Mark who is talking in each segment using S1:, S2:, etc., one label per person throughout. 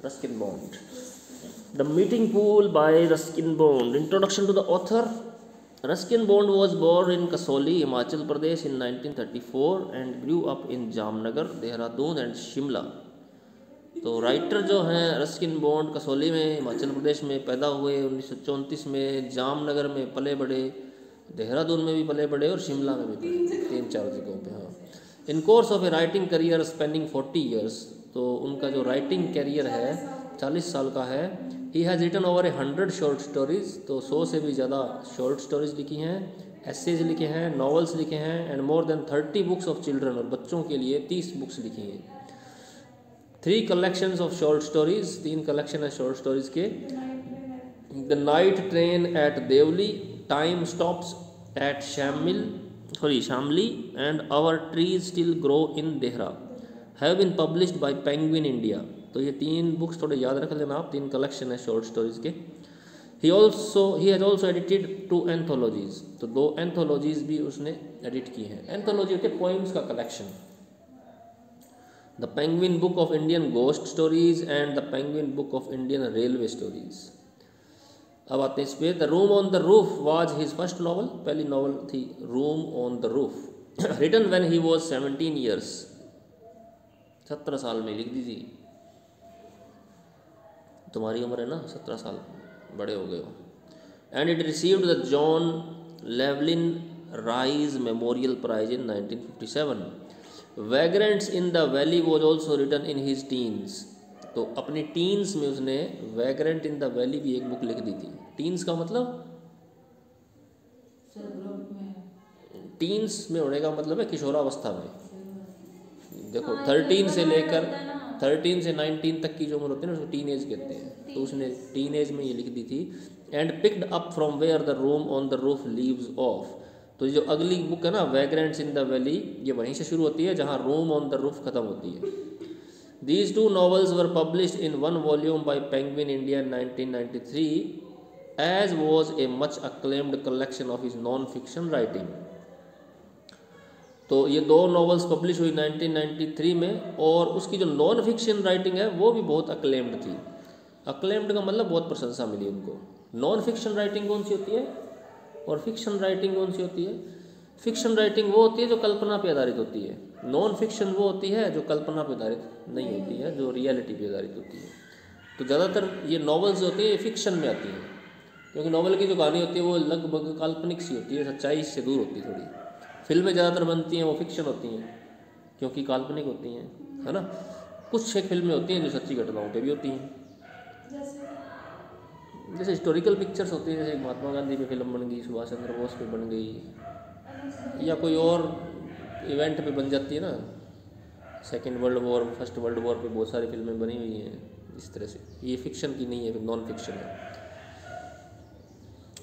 S1: Ruskin Bond. The Meeting Pool by Ruskin Bond. Introduction to the author. Ruskin Bond was born in Kasoli, Himachal Pradesh in 1934 and grew up in Jamnagar, Dehradun and Shimla. तो writer जो हैं Ruskin bond Kasauli में हिमाचल प्रदेश में पैदा हुए 1934 में, जामनगर में पले बढ़े, देहरादून में भी पले बढ़े और शिमला में भी पढ़े, 3-4 जगहों पे। हाँ, in course of a writing career spanning 40 years, तो उनका जो राइटिंग करियर है 40 साल का है। He has written over 100 short stories, तो 100 से भी ज़्यादा शॉर्ट स्टोरीज़ लिखी हैं, एसेज लिखे हैं, नॉवेल्स लिखे हैं, and more than 30 books of children, और बच्चों के लिए 30 बुक्स लिखी हैं। 3 collections of short stories, 3 collection है शॉर्ट स्टोरीज़ के। The night train at Deoli, time stops at Shamli and our trees still grow in Dehra have been published by Penguin India. तो ये 3 बुक्स थोड़े याद रख लेना आप, 3 कलेक्शन है शॉर्ट स्टोरीज़ के। He has also edited 2 anthologies, तो 2 एंथोलॉजीज़ भी उसने एडिट की हैं। एंथोलॉजी होती है पोइम्स का collection. The Penguin book of Indian ghost stories and the Penguin book of Indian railway stories. अब आते हैं इस पे। The room on the roof was his first novel, पहली नॉवल थी room on the roof, written when he was 17 years, 17 साल में लिख दी थी। तुम्हारी उम्र है ना 17 साल, बड़े हो गए हो। And it received the John Llewellyn Rhys memorial prize in 1957। Vagrants in the valley was also written in his teens, तो अपनी टीन्स में उसने वैग्रेंट इन द वैली भी एक बुक लिख दी थी। टीन्स का मतलब टीन्स में होने का मतलब है किशोरावस्था में। देखो 13 से लेकर 13 से 19 तक की जो उम्र होती है ना उसको टीन एज कहते हैं, तो उसने टीन एज में ये लिख दी थी। And picked up from where the room on the roof leaves off, तो जो अगली बुक है ना वैग्रेंट्स इन द वैली, ये वहीं से शुरू होती है जहाँ रूम ऑन द रूफ खत्म होती है। These 2 novels were published in 1 volume by Penguin India in 1993 as was a much acclaimed collection of his non fiction writing. तो ये 2 novels पब्लिश हुई 1993 में, और उसकी जो नॉन फिक्शन राइटिंग है वो भी बहुत अक्लेम्ड थी। अक्लेम्ड का मतलब बहुत प्रशंसा मिली उनको। नॉन फिक्शन राइटिंग कौन सी होती है और फिक्शन राइटिंग कौन सी होती है? फिक्शन राइटिंग वो होती है जो कल्पना पे आधारित होती है, नॉन फिक्शन वो होती है जो कल्पना पे आधारित नहीं होती है, जो रियलिटी पे आधारित होती है। तो ज़्यादातर ये नॉवेल्स होती है ये फिक्शन में आती हैं, क्योंकि नॉवेल की जो कहानी होती है वो लगभग काल्पनिक सी होती है, सच्चाई से दूर होती है थोड़ी। फिल्में ज़्यादातर बनती हैं वो फिक्शन होती हैं क्योंकि काल्पनिक होती हैं, है ना। कुछ एक फिल्में होती हैं जो सच्ची घटनाओं पे भी होती हैं, जैसे हिस्टोरिकल पिक्चर्स होती हैं, जैसे महात्मा गांधी पे फिल्म बन गई, सुभाष चंद्र बोस पे बन गई, या कोई और इवेंट पे बन जाती है ना। 2nd world war, 1st world war पे बहुत सारी फिल्में बनी हुई हैं इस तरह से। ये फिक्शन की नहीं है, नॉन फिक्शन है।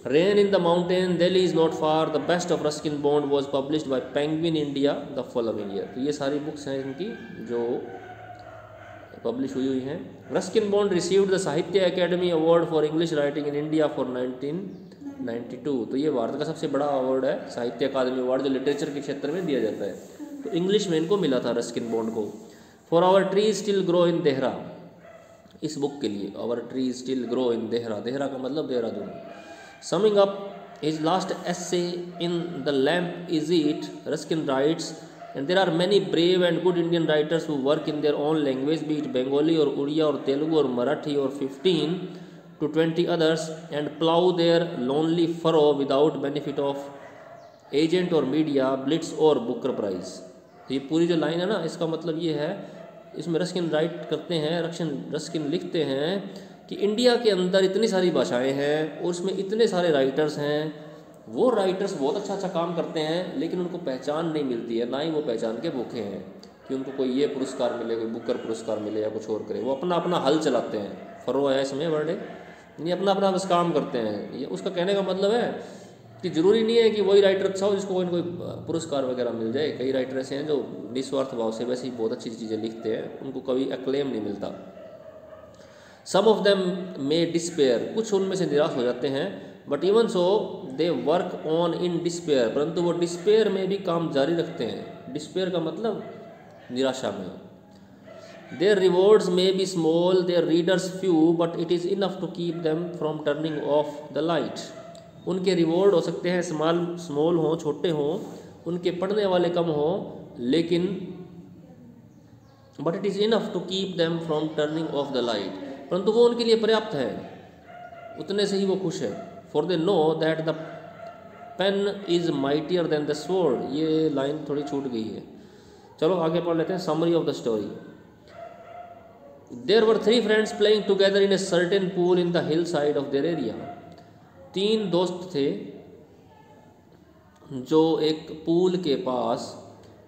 S1: Rain in the mountain, Delhi is not far, the best of Ruskin bond was published by Penguin India the following year. तो ये सारी बुक्स हैं इनकी जो पब्लिश हुई हैं। रस्किन बॉन्ड रिसीव्ड द साहित्य academy award for English writing in India for 1992। तो ये भारत का सबसे बड़ा अवार्ड है, साहित्य अकादमी अवार्ड, जो लिटरेचर के क्षेत्र में दिया जाता है। तो इंग्लिश में इनको मिला था रस्किन बॉन्ड को। For our trees still grow in Dehra, इस बुक के लिए our trees still grow in Dehra, Dehra का मतलब Dehradun. Summing up his last essay in the lamp is it, Ruskin writes, and there are many brave and good Indian writers who work in their own language, be it Bengali or Oriya or Telugu or Marathi or 15 to 20 others, and plow their lonely furrow without benefit of agent or media, blitz or Booker prize। ये पूरी जो line है ना, इसका मतलब ये है, इसमें रस्किन राइट करते हैं, रस्किन लिखते हैं कि इंडिया के अंदर इतनी सारी भाषाएं हैं और उसमें इतने सारे राइटर्स हैं, वो राइटर्स बहुत अच्छा काम करते हैं, लेकिन उनको पहचान नहीं मिलती है, ना ही वो पहचान के भूखे हैं कि उनको कोई ये पुरस्कार मिले, कोई बुकर पुरस्कार मिले या कुछ और करे। वो अपना अपना हल चलाते हैं, फरो है इसमें वर्ड है, ये अपना अपना बस काम करते हैं। ये उसका कहने का मतलब है कि ज़रूरी नहीं है कि वही राइटर अच्छा हो जिसको कोई ना कोई पुरस्कार वगैरह मिल जाए। कई राइटर ऐसे हैं जो निस्वार्थ भाव से वैसे ही बहुत अच्छी चीज़ें लिखते हैं, उनको कभी एक्लेम नहीं मिलता। सम ऑफ देम मे डिस्पेयर, कुछ उनमें से निराश हो जाते हैं, but even so they work on in despair, परंतु वो डिस्पेयर में भी काम जारी रखते हैं। डिस्पेयर का मतलब निराशा में। Their rewards may be small, their readers few, but it is enough to keep them from turning off the light. उनके रिवॉर्ड हो सकते हैं स्मॉल हों, छोटे हों, उनके पढ़ने वाले कम हों, लेकिन but it is enough to keep them from turning off the light, परंतु वो उनके लिए पर्याप्त है, उतने से ही वो खुश है। For they know that the pen is mightier than the sword. ये लाइन थोड़ी छूट गई है, चलो आगे पढ़ लेते हैं। Summary of the story. There were 3 friends playing together in a certain pool in the hill side of their area. 3 दोस्त थे जो एक पूल के पास,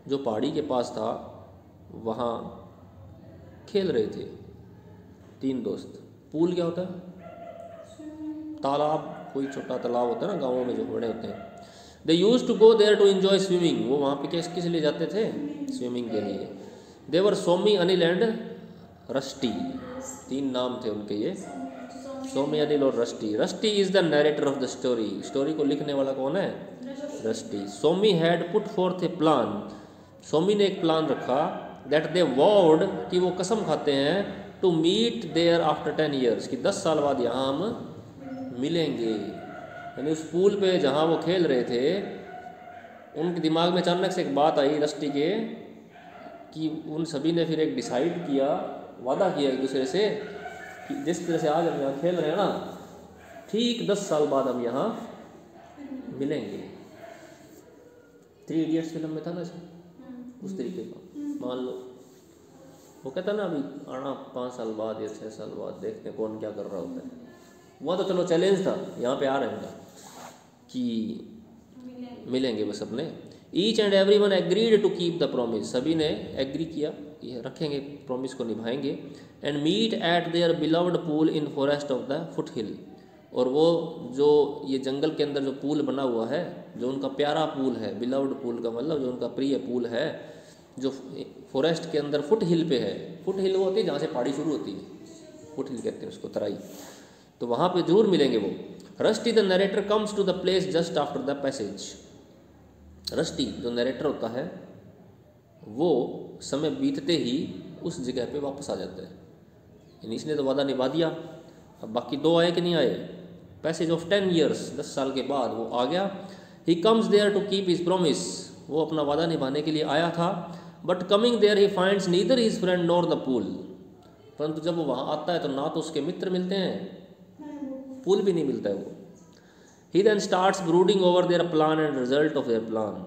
S1: जो पहाड़ी के पास था, वहाँ खेल रहे थे। 3 दोस्त। पूल क्या होता है? तालाब, कोई छोटा तालाब होता है ना गाँवों में जो बड़े होते हैं। They used to go there to enjoy swimming. वो वहाँ पे किस लिए जाते थे? स्विमिंग के लिए। They were Somi, Anil and Rusty. 3 नाम थे उनके ये, सोमी, अनिल और Rusty. Rusty is the narrator of the story. Story को लिखने वाला कौन है? Rusty. Somi had put forth a plan. Somi ने एक प्लान रखा, दैट दे वॉर्ड, कि वो कसम खाते हैं, to meet there after 10 years, कि 10 साल बाद यहाँ हम मिलेंगे। यानी उस पूल पे जहाँ वो खेल रहे थे, उनके दिमाग में अचानक से एक बात आई रस्टी के, कि उन सभी ने फिर एक डिसाइड किया, वादा किया एक दूसरे से, कि जिस तरह से आज हम यहाँ खेल रहे हैं ना, ठीक 10 साल बाद हम यहाँ मिलेंगे। 3 इडियट्स फिल्म में था ना उस तरीके का। मान लो वो कहता ना, अभी आना 5 साल बाद या 6 साल बाद, देखते हैं कौन क्या कर रहा होता है। वहाँ तो चलो चैलेंज था, यहाँ पे आ रहे हैं कि मिलेंगे बस अपने। Each and every one agreed to keep the promise. सभी ने एग्री किया, ये रखेंगे, प्रॉमिस को निभाएंगे। And meet at their beloved pool in forest of the foothill. और वो जो ये जंगल के अंदर जो पूल बना हुआ है, जो उनका प्यारा पूल है, बिलव्ड पूल का मतलब जो उनका प्रिय पूल है, जो फॉरेस्ट के अंदर फुट हिल पे है। फुट हिल वो होती है जहाँ से पहाड़ी शुरू होती है, फुट हिल कहते हैं उसको, तराई। तो वहाँ पे जरूर मिलेंगे वो। Rusty the narrator comes to the place just after the passage. Rusty जो नरेटर होता है, वो समय बीतते ही उस जगह पे वापस आ जाता है। यानी इसने तो वादा निभा दिया, अब बाकी 2 आए कि नहीं आए? पैसेज ऑफ 10 ईयर्स, 10 साल के बाद वो आ गया। He comes there to keep his promise. वो अपना वादा निभाने के लिए आया था। But coming there he finds neither his friend nor the pool. परंतु जब वो वहाँ आता है तो ना तो उसके मित्र मिलते हैं, पूल भी नहीं मिलता है वो। He then starts brooding over their plan and result of their plan.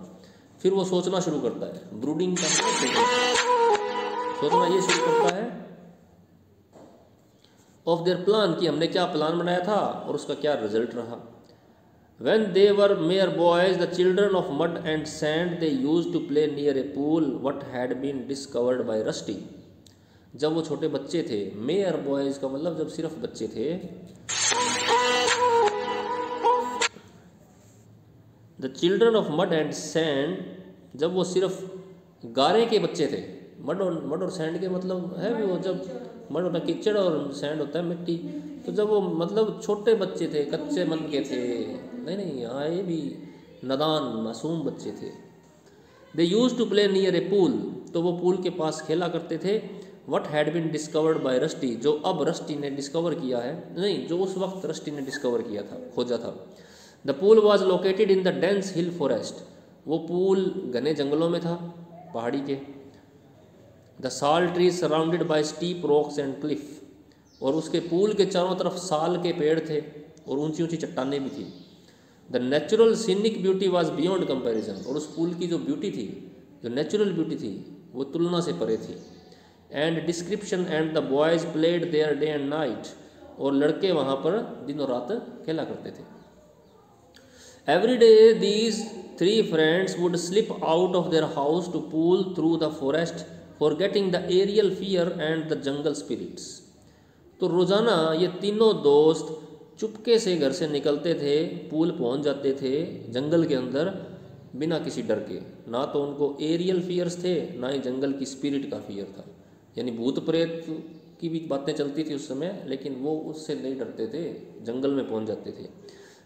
S1: फिर वो सोचना शुरू करता है। ब्रूडिंग का सोचना ये शुरू करता है ऑफ देयर प्लान, कि हमने क्या प्लान बनाया था और उसका क्या रिजल्ट रहा। When they were mere boys, the children of mud and sand, they used to play near a pool what had been discovered by Rusty. जब वो छोटे बच्चे थे, mere boys का मतलब जब सिर्फ बच्चे थे, the children of mud and sand, जब वो सिर्फ गारे के बच्चे थे। मड और सैंड के मतलब है भी वो, जब मड होता है कीचड़ और सैंड होता है मिट्टी, तो जब वो मतलब छोटे बच्चे थे, कच्चे मन के थे, नहीं यहाँ ये भी नादान मासूम बच्चे थे। They used to play near a pool, तो वो पूल के पास खेला करते थे। What had been discovered by Rusty, जो अब रस्टी ने डिस्कवर किया है, नहीं जो उस वक्त रस्टी ने डिस्कवर किया था, खोजा था। The pool was located in the dense hill forest. वो पूल घने जंगलों में था, पहाड़ी के। द साल trees surrounded by steep rocks and Cliff, और उसके पूल के चारों तरफ साल के पेड़ थे और ऊंची ऊंची चट्टानें भी थी। The natural scenic beauty was beyond comparison, और उस पूल की जो ब्यूटी थी, जो नेचुरल ब्यूटी थी, वो तुलना से परे थी। And description and the boys played their day and night, और लड़के वहाँ पर दिन और रात खेला करते थे। Every day these 3 friends would slip out of their house to pool through the forest forgetting the aerial fear and the jungle spirits. तो रोज़ाना ये तीनों दोस्त चुपके से घर से निकलते थे, पूल पहुंच जाते थे जंगल के अंदर बिना किसी डर के। ना तो उनको एरियल फियर्स थे, ना ही जंगल की स्पिरिट का फियर था। यानी भूत प्रेत की भी बातें चलती थी उस समय, लेकिन वो उससे नहीं डरते थे, जंगल में पहुंच जाते थे।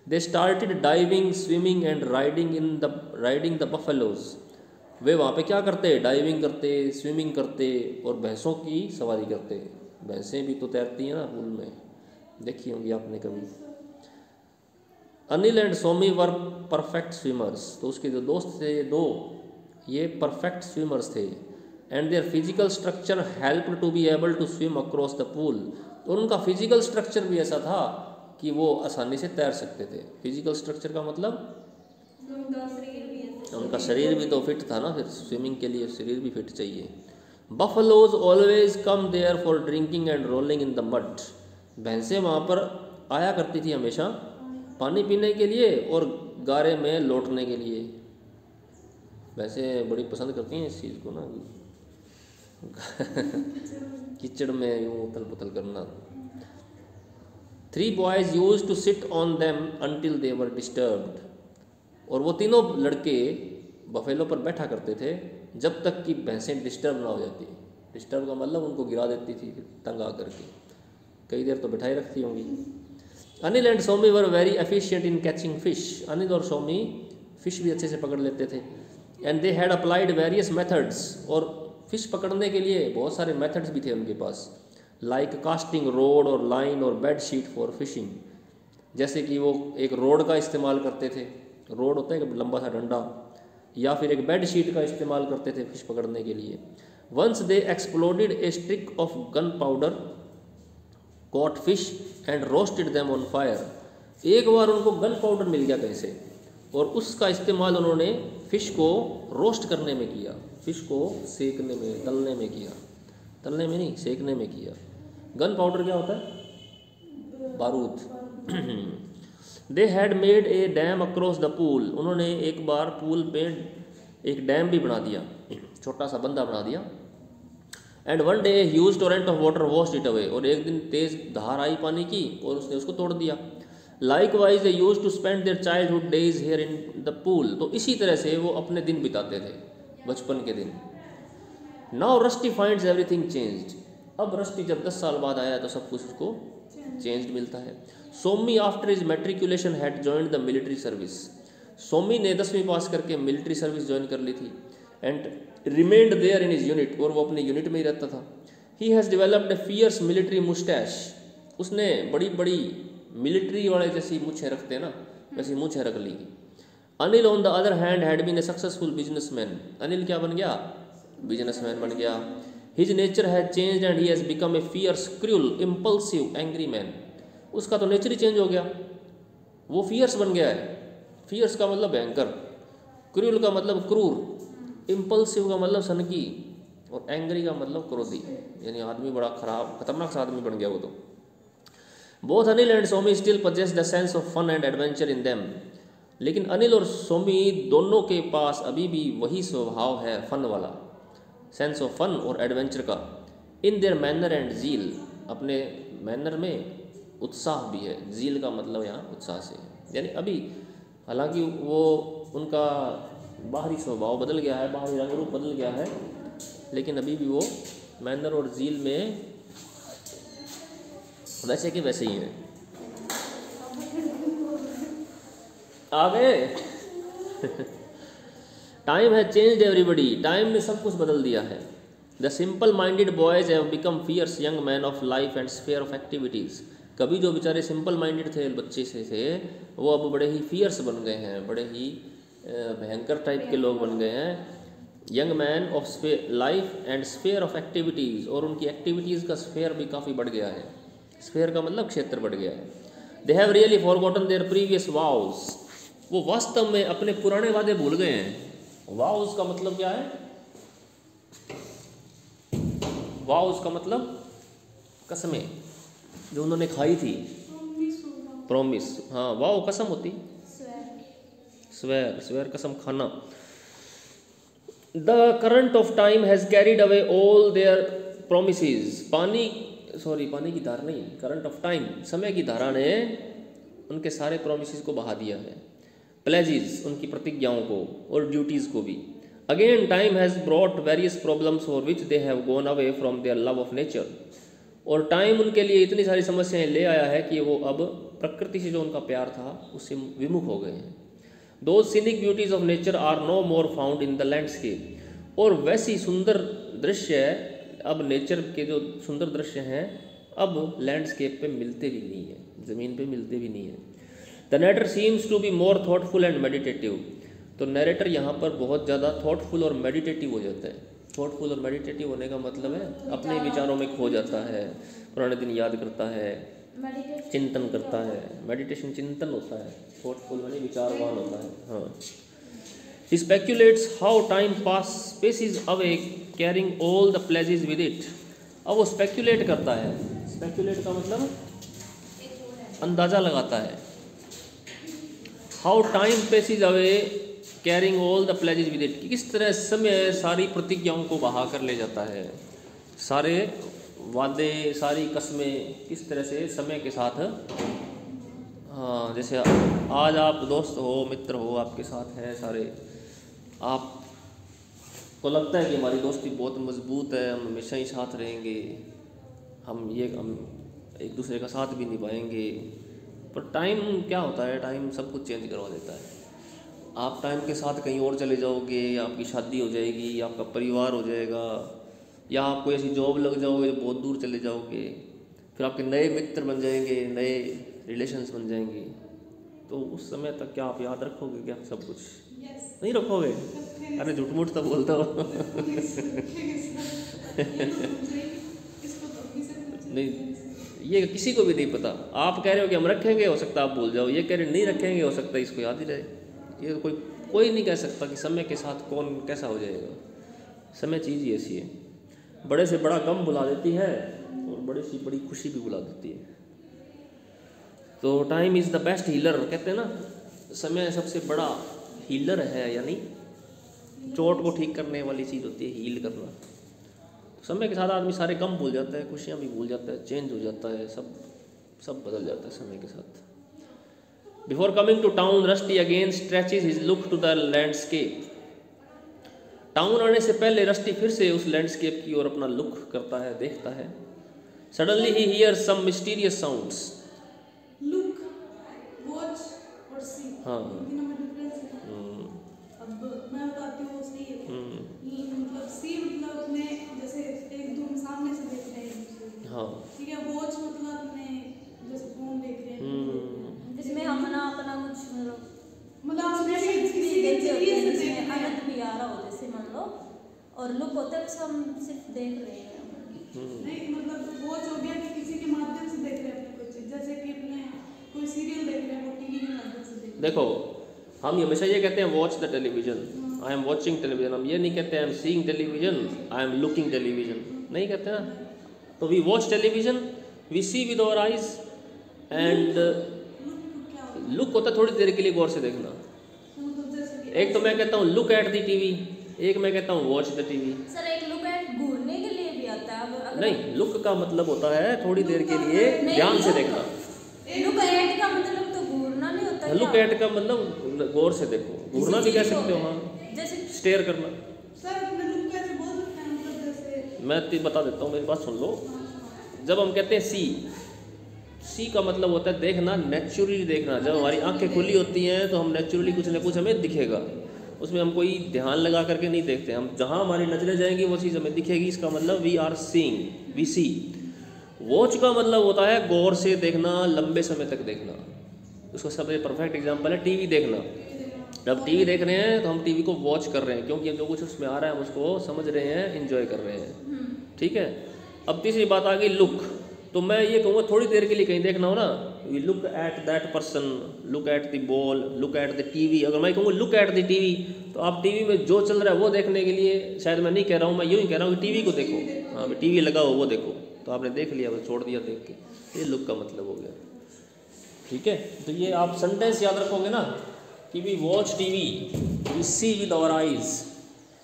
S1: They started diving, swimming and riding the buffaloes. वे वहाँ पे क्या करते, डाइविंग करते, स्विमिंग करते और भैंसों की सवारी करते। भैंसें भी तो तैरती हैं ना पूल में, देखी होंगी आपने कभी। Anil and Somi were perfect swimmers, तो उसके जो दोस्त थे दो, ये परफेक्ट स्विमर्स थे। And their physical structure help to be able to swim across the pool, और उनका फिजिकल स्ट्रक्चर भी ऐसा था कि वो आसानी से तैर सकते थे। फिजिकल स्ट्रक्चर का मतलब उनका शरीर भी तो फिट था ना, फिर स्विमिंग के लिए शरीर भी फिट चाहिए। Buffaloes always come there for drinking and rolling in the mud, भैंसें वहाँ पर आया करती थी हमेशा पानी पीने के लिए और गारे में लौटने के लिए। भैंसें बड़ी पसंद करती हैं इस चीज़ को ना, कीचड़ में यूँ उथल पुथल करना। 3 boys used to sit on them until they were disturbed, और वो तीनों लड़के बफेलो पर बैठा करते थे जब तक कि भैंसें डिस्टर्ब ना हो जाती। डिस्टर्ब का मतलब उनको गिरा देती थी तंग आकर के, कई देर तो बैठाई रखती होंगी। Anil and Somi were very efficient in catching fish, Anil और सोमी फिश भी अच्छे से पकड़ लेते थे। And they had applied various methods, और फिश पकड़ने के लिए बहुत सारे मेथड्स भी थे उनके पास, लाइक कास्टिंग रोड और लाइन और बेड शीट फॉर फिशिंग, जैसे कि वो एक रोड का इस्तेमाल करते थे, रोड होता है एक लंबा सा डंडा, या फिर एक बेड शीट का इस्तेमाल करते थे फिश पकड़ने के लिए। Once they exploded a stick of gunpowder caught fish and roasted them on fire, एक बार उनको गन पाउडर मिल गया कहीं से, और उसका इस्तेमाल उन्होंने फ़िश को रोस्ट करने में किया, फ़िश को सेकने में, तलने में किया, तलने में नहीं सेकने में किया। गन पाउडर क्या होता है, बारूद। They had made a dam across the pool, उन्होंने एक बार पूल पे एक डैम भी बना दिया, छोटा सा बंदा बना दिया। And one day huge Torrent of water washed it away, और एक दिन तेज धार आई पानी की और उसने उसको तोड़ दिया। Likewise they used to spend their childhood days here in the pool, तो इसी तरह से वो अपने दिन बिताते थे, बचपन के दिन। Now rusty finds everything changed, अब रस्टी जब 10 साल बाद आया तो सब कुछ उसको चेंज्ड मिलता है। Somi after his matriculation had joined the military service, Somi ने 10वीं पास करके मिलिट्री सर्विस ज्वाइन कर ली थी। And remained there in his unit, और वो अपने यूनिट में ही रहता था। He has developed a fierce military moustache, उसने बड़ी बड़ी मिलिट्री वाले जैसी मूछें रखते हैं ना, वैसी मूछें रख ली। Anil on the other hand had been a successful businessman, Anil क्या बन गया, बिजनेसमैन बन गया। His nature has changed and he has become a fierce cruel impulsive angry man, उसका तो नेचर ही चेंज हो गया, वो फियर्स बन गया है। फियर्स का मतलब भयंकर, क्रूअल का मतलब क्रूर, इम्पल्सिव का मतलब सनकी, और एंग्री का मतलब क्रोधी, यानी आदमी बड़ा खराब खतरनाक सा आदमी बन गया वो तो। Both Anil and Somi still possess the sense of fun and adventure in them, लेकिन अनिल और सोमी दोनों के पास अभी भी वही स्वभाव है फन वाला, सेंस ऑफ फन और एडवेंचर का। इन देयर मैनर एंड जील, अपने मैनर में उत्साह भी है, जील का मतलब यहाँ उत्साह से, यानी अभी हालांकि वो उनका बाहरी स्वभाव बदल गया है, बाहरी रंग रूप बदल गया है, लेकिन अभी भी वो मैनर और जील में वैसे कि वैसे ही हैं। आ गए। Time has changed everybody, time ने सब कुछ बदल दिया है। The simple minded boys have become fierce young man of life and sphere of activities, कभी जो बेचारे सिंपल माइंडेड थे, बच्चे से थे, वो अब बड़े ही फियर्स बन गए हैं, बड़े ही भयंकर टाइप के लोग बन गए हैं। Young man of life and sphere of activities, और उनकी एक्टिविटीज़ का स्फीयर भी काफ़ी बढ़ गया है, स्फीयर का मतलब क्षेत्र बढ़ गया है। They have really forgotten there previous वाउज, वो वास्तव में अपने पुराने वादे भूल गए हैं। वाउज का मतलब क्या है, वाउज का मतलब कसमें जो उन्होंने खाई थी, प्रॉमिस, हाँ वाओ कसम होती, स्वेर, स्वेर कसम खाना। The current of time has carried away all their promises, पानी की धारा नहीं, करंट ऑफ टाइम, समय की धारा ने उनके सारे प्रोमिसेस को बहा दिया है, प्लेजेस, उनकी प्रतिज्ञाओं को, और ड्यूटीज़ को भी। Again time has brought various problems for which they have gone away from their love of nature, और टाइम उनके लिए इतनी सारी समस्याएं ले आया है कि वो अब प्रकृति से जो उनका प्यार था उससे विमुख हो गए हैं। Those scenic beauties of nature are no more found in the landscape. और वैसी सुंदर दृश्य अब नेचर के जो सुंदर दृश्य हैं अब लैंडस्केप पे मिलते भी नहीं है, ज़मीन पे मिलते भी नहीं है। The narrator seems to be more thoughtful and meditative. तो नरेटर यहाँ पर बहुत ज़्यादा थॉटफुल और मेडिटेटिव हो जाता है। थॉटफुल और मेडिटेटिव होने का मतलब है अपने विचारों में खो जाता है, पुराने दिन याद करता है, चिंतन करता है। मेडिटेशन चिंतन होता है, थॉटफुल यानी विचारवान होता है। हाँ, he speculates how time passes away carrying all the pleasures with it। अब वो स्पेक्यूलेट करता है, स्पेक्यूलेट का मतलब अंदाज़ा लगाता है। How time passes away carrying all the pleasures with it, कि किस तरह समय सारी प्रतिज्ञाओं को बहा कर ले जाता है, सारे वादे सारी कस्में किस तरह से समय के साथ। हाँ, जैसे आज आप दोस्त हो, मित्र हो, आपके साथ हैं सारे, आपको लगता है कि हमारी दोस्ती बहुत मजबूत है, हम हमेशा ही साथ रहेंगे, हम एक दूसरे का साथ भी निभाएंगे। पर टाइम क्या होता है, टाइम सब कुछ चेंज करवा देता है। आप टाइम के साथ कहीं और चले जाओगे, आपकी शादी हो जाएगी, आपका परिवार हो जाएगा, या आप कोई ऐसी जॉब लग जाओगे जो बहुत दूर चले जाओगे, फिर आपके नए मित्र बन जाएंगे, नए रिलेशंस बन जाएंगे। तो उस समय तक क्या आप याद रखोगे क्या सब कुछ? नहीं रखोगे। अरे झूठ मूठ तो बोलता हो। नहीं, ये किसी को भी नहीं पता। आप कह रहे हो कि हम रखेंगे, हो सकता है आप भूल जाओ, ये कह रहे नहीं रखेंगे, हो सकता है इसको याद ही रहे। ये तो कोई नहीं कह सकता कि समय के साथ कौन कैसा हो जाएगा। समय चीज़ ही ऐसी है, बड़े से बड़ा गम बुला देती है और बड़ी से बड़ी खुशी भी बुला देती है। तो time is the best healer, कहते हैं ना, समय सबसे बड़ा हीलर है, यानी चोट को ठीक करने वाली चीज़ होती है हील करना। समय के साथ आदमी सारे गम भूल जाता है, खुशियाँ भी भूल जाता है, चेंज हो जाता है, सब बदल जाता है समय के साथ। Before coming to town Rusty again stretches his look to the landscape. Town आने से पहले रस्टी फिर से उस लैंडस्केप की ओर अपना लुक करता है, देखता है। Suddenly he hears some mysterious sounds.
S2: Look, watch और सी,
S1: हाँ,
S2: इनमें डिफरेंस है। अब मैं बताती हूँ, सही है। मतलब सी मतलब अपने जैसे एक दूर सामने से देख रहे हैं।
S1: हाँ,
S2: ठीक है। वॉच मतलब अपने जैसे फोन देख रहे हैं,
S3: जिसमें हम अपना कुछ
S2: मतलब आप किसी
S3: चीज से आनंद भी आ रहा हो, जैसे मान लो। और लुक होता है बस हम सिर्फ देख रहे हैं।
S2: नहीं, मतलब वॉच हो गया कि किसी के माध्यम से देख रहे हैं कोई चीज, जैसे कि अपने कोई सीरियल देख रहे हैं, वो टीवी के माध्यम से देख रहे हैं।
S1: देखो, हम हमेशा ये कहते हैं watch the television, I am watching television. हम ये नहीं कहते I am seeing television, I am looking television, नहीं कहते ना। तो we watch television, we see with our eyes, and look होता है थोड़ी देर के लिए गौर से देखना। एक तो मैं कहता हूँ लुक एट द टीवी, एक मैं कहता हूँ वॉच द टीवी।
S3: सर एक लुक एट घूरने के लिए भी आता है।
S1: नहीं, लुक का मतलब होता है थोड़ी देर के लिए ध्यान से देखना।
S3: लुक एट का मतलब तो घूरना नहीं होता।
S1: लुक एट का मतलब गौर से देखो, घूरना भी कह सकते हो। हाँ,
S3: जैसे
S1: स्टेयर करना।
S2: सर अपने लुक कैसे बोल सकते हैं, मतलब जैसे
S1: मैं बता देता हूँ, मेरी बात सुन लो। जब हम कहते हैं सी का मतलब होता है देखना, नेचुरली देखना। जब हमारी आंखें खुली होती हैं तो हम नेचुरली कुछ ना कुछ हमें दिखेगा, उसमें हम कोई ध्यान लगा करके नहीं देखते। हम जहाँ हमारी नजरें जाएंगी वो चीज़ हमें दिखेगी, इसका मतलब we are seeing, we see. Watch का मतलब होता है गौर से देखना, लंबे समय तक देखना। उसका सबसे परफेक्ट एग्जांपल है टीवी देखना। जब टीवी देख रहे हैं तो हम टीवी को वॉच कर रहे हैं, क्योंकि जो कुछ उसमें आ रहा है हम उसको समझ रहे हैं, एंजॉय कर रहे हैं। ठीक है। अब तीसरी बात आ गई लुक। तो मैं ये कहूँगा थोड़ी देर के लिए कहीं देखना हो ना, we look at that person, look at the ball, look at the TV. अगर मैं कहूँगा लुक एट द टीवी, तो आप टीवी में जो चल रहा है वो देखने के लिए शायद मैं नहीं कह रहा हूँ, मैं यूँ ही कह रहा हूँ कि टीवी को देखो। हाँ, टीवी लगा हो वो देखो, तो आपने देख लिया, बस छोड़ दिया देख के। ये लुक का मतलब हो गया। ठीक है। तो ये आप सेंटेंस याद रखोगे ना कि we watch TV, we see with our eyes,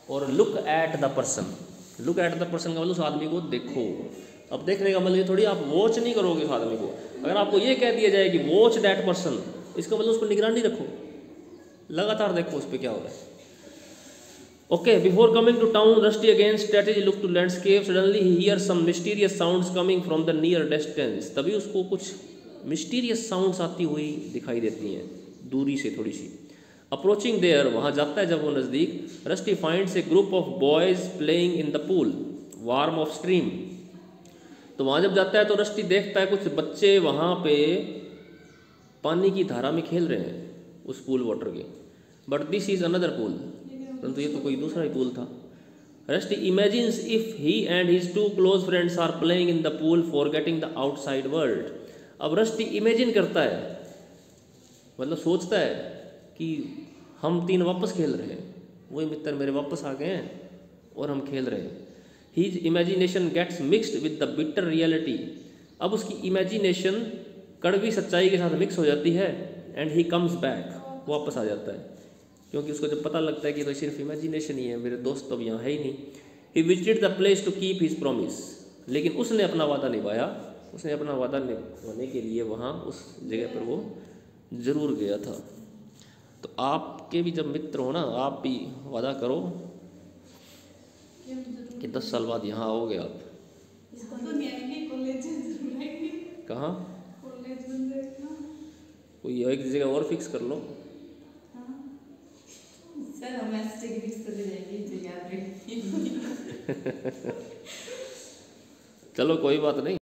S1: और look at the person. Look at the person का मतलब उस आदमी को देखो। अब देखने का मतलब ये थोड़ी आप वॉच नहीं करोगे उस आदमी को। अगर आपको ये कह दिया जाए कि वॉच दैट पर्सन, इसका मतलब उसको निगरानी रखो, लगातार देखो उस पर क्या हो रहा है। Okay. Before coming to town Rusty again strategy look to landscape, suddenly he hear some mysterious sounds coming from the near distance. तभी उसको कुछ मिस्टीरियस साउंड्स आती हुई दिखाई देती हैं दूरी से थोड़ी सी। अप्रोचिंग देयर, वहाँ जाता है जब वो नज़दीक, rusty finds A group of boys playing in the pool warm of stream. तो वहाँ जब जाता है तो रस्टी देखता है कुछ बच्चे वहाँ पे पानी की धारा में खेल रहे हैं उस पूल वाटर के। But this is another pool, परंतु ये तो कोई दूसरा ही पूल था। Rusty imagines if he and his two close friends are playing in the pool forgetting the outside world. अब रस्टी इमेजिन करता है, मतलब सोचता है कि हम तीन वापस खेल रहे हैं, वही मित्र मेरे वापस आ गए हैं और हम खेल रहे हैं। His imagination gets mixed with the bitter reality. अब उसकी इमेजिनेशन कड़वी सच्चाई के साथ मिक्स हो जाती है। एंड ही कम्स बैक, वापस आ जाता है, क्योंकि उसको जब पता लगता है कि तो सिर्फ इमेजिनेशन ही है, मेरे दोस्त तो अब यहाँ है ही नहीं। He visited the place to keep his promise, लेकिन उसने अपना वादा निभाया। उसने अपना वादा निभाने के लिए वहाँ उस जगह पर वो ज़रूर गया था। तो आपके भी जब मित्र हो ना, आप भी वादा करो कि 10 साल बाद यहाँ आओगे आप। कहाँ? कोई एक जगह और फिक्स कर लो।
S4: सर हम ऐसे डिग्री चले जाएंगे जो याद रखेंगे।
S1: चलो कोई बात नहीं।